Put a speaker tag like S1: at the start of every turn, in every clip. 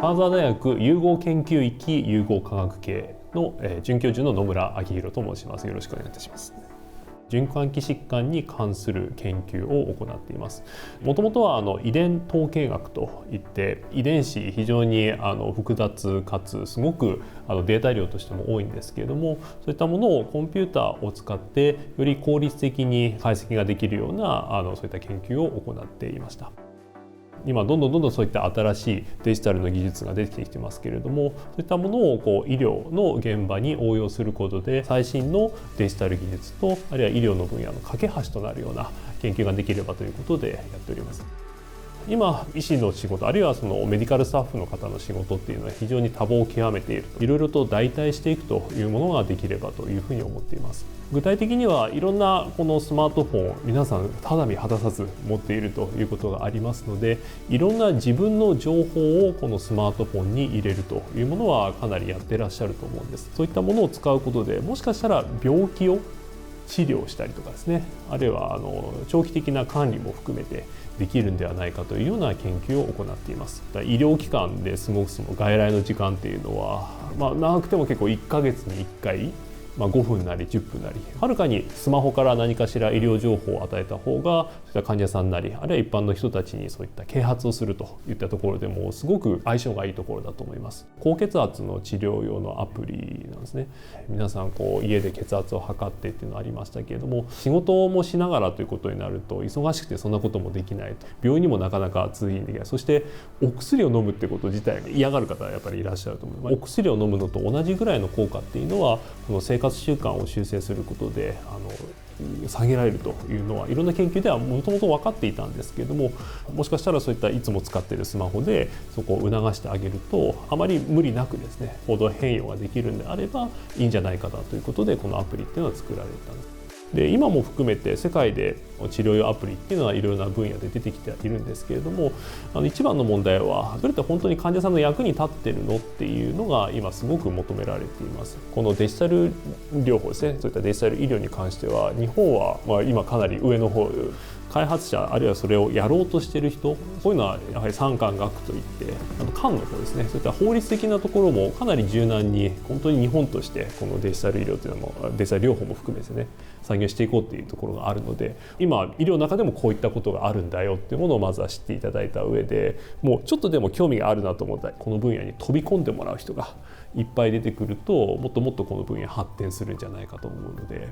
S1: 金沢大学融合研究域融合科学系の准教授の野村明宏と申します。よろしくお願いいたします。循環器疾患に関する研究を行っています。もともとは遺伝統計学といって遺伝子非常に複雑かつすごくデータ量としても多いんですけれども、そういったものをコンピューターを使ってより効率的に解析ができるようなそういった研究を行っていました。今どんどんそういった新しいデジタルの技術が出てきてますけれども、そういったものを医療の現場に応用することで最新のデジタル技術とあるいは医療の分野の架け橋となるような研究ができればということでやっております。今医師の仕事あるいはそのメディカルスタッフの方の仕事っていうのは非常に多忙を極めていると、いろいろと代替していくというものができればというふうに思っています。具体的にはいろんなこのスマートフォンを皆さん肌身離さず持っているということがありますので、いろんな自分の情報をこのスマートフォンに入れるというものはかなりやってらっしゃると思うんです。そういったものを使うことでもしかしたら病気を治療したりとかですね、あるいは長期的な管理も含めてできるんではないかというような研究を行っています。医療機関で過ごす外来の時間っていうのは、長くても結構1ヶ月に1回5分なり10分なり、はるかにスマホから何かしら医療情報を与えた方がそういった患者さんなりあるいは一般の人たちにそういった啓発をするといったところでもすごく相性がいいところだと思います。高血圧の治療用のアプリなんですね。皆さん家で血圧を測ってっていうのありましたけれども、仕事もしながらということになると忙しくてそんなこともできないと、病院にもなかなか通院できない、そしてお薬を飲むってこと自体嫌がる方はやっぱりいらっしゃると思います。お薬を飲むのと同じぐらいの効果っていうのはこの生活習慣を修正することで下げられるというのはいろんな研究ではもともと分かっていたんですけれども、もしかしたらそういったいつも使っているスマホでそこを促してあげるとあまり無理なくですね行動変容ができるんであればいいんじゃないかなということでこのアプリっていうのは作られたんです。で今も含めて世界で治療用アプリっていうのはいろいろな分野で出てきているんですけれども、一番の問題はどれって本当に患者さんの役に立ってるのっていうのが今すごく求められています。このデジタル療法ですね、そういったデジタル医療に関しては日本は今かなり上の方、開発者あるいはそれをやろうとしている人、こういうのはやはり産官学といって官の方ですね、そういった法律的なところもかなり柔軟に本当に日本としてこのデジタル医療というのもデジタル療法も含めてね産業していこうっていうところがあるので、今医療の中でもこういったことがあるんだよっていうものをまずは知っていただいた上で、もうちょっとでも興味があるなと思ったらこの分野に飛び込んでもらう人がいっぱい出てくるともっともっとこの分野発展するんじゃないかと思うので、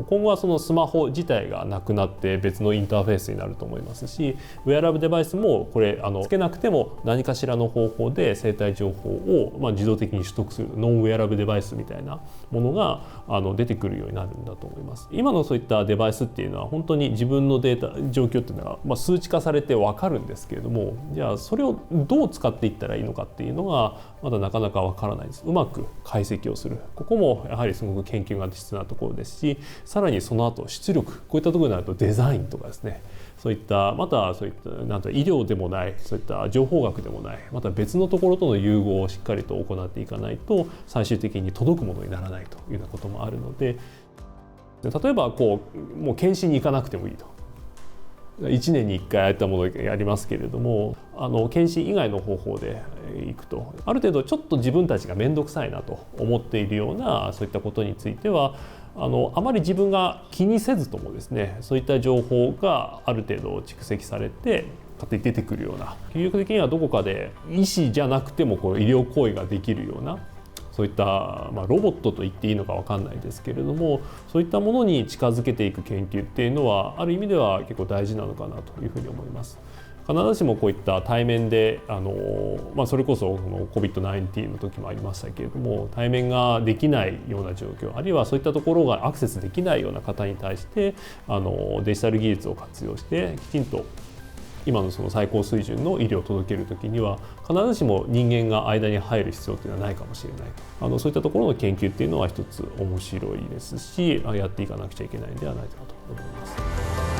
S1: 今後はそのスマホ自体がなくなって別のインターフェースになると思いますし、ウェアラブルデバイスもこれつけなくても何かしらの方法で生体情報を自動的に取得するノンウェアラブルデバイスみたいなものが出てくるようになるんだと思います。今のそういったデバイスっていうのは本当に自分のデータ状況っていうのが数値化されて分かるんですけれども、じゃあそれをどう使っていったらいいのかっていうのがまだなかなか分からないです。うまく解析をする、ここもやはりすごく研究が必要なところですし、さらにその後出力、こういったところになるとデザインとかですね、そういったまたそういったなんと医療でもないそういった情報学でもないまた別のところとの融合をしっかりと行っていかないと最終的に届くものにならないというようなこともあるので、例えばもう検診に行かなくてもいいと。1年に1回ああいったものをやりますけれども、検診以外の方法でいくとある程度ちょっと自分たちが面倒くさいなと思っているようなそういったことについてはあまり自分が気にせずともですね、そういった情報がある程度蓄積されて勝手に出てくるような、究極的にはどこかで医師じゃなくてもこの医療行為ができるようなそういった、ロボットと言っていいのか分かんないですけれども、そういったものに近づけていく研究っていうのはある意味では結構大事なのかなというふうに思います。必ずしもこういった対面でそれこそこの COVID-19 の時もありましたけれども、対面ができないような状況、あるいはそういったところがアクセスできないような方に対してデジタル技術を活用してきちんと今のその最高水準の医療を届けるときには必ずしも人間が間に入る必要というのはないかもしれないと、そういったところの研究っていうのは一つ面白いですし、やっていかなくちゃいけないんではないかと思います。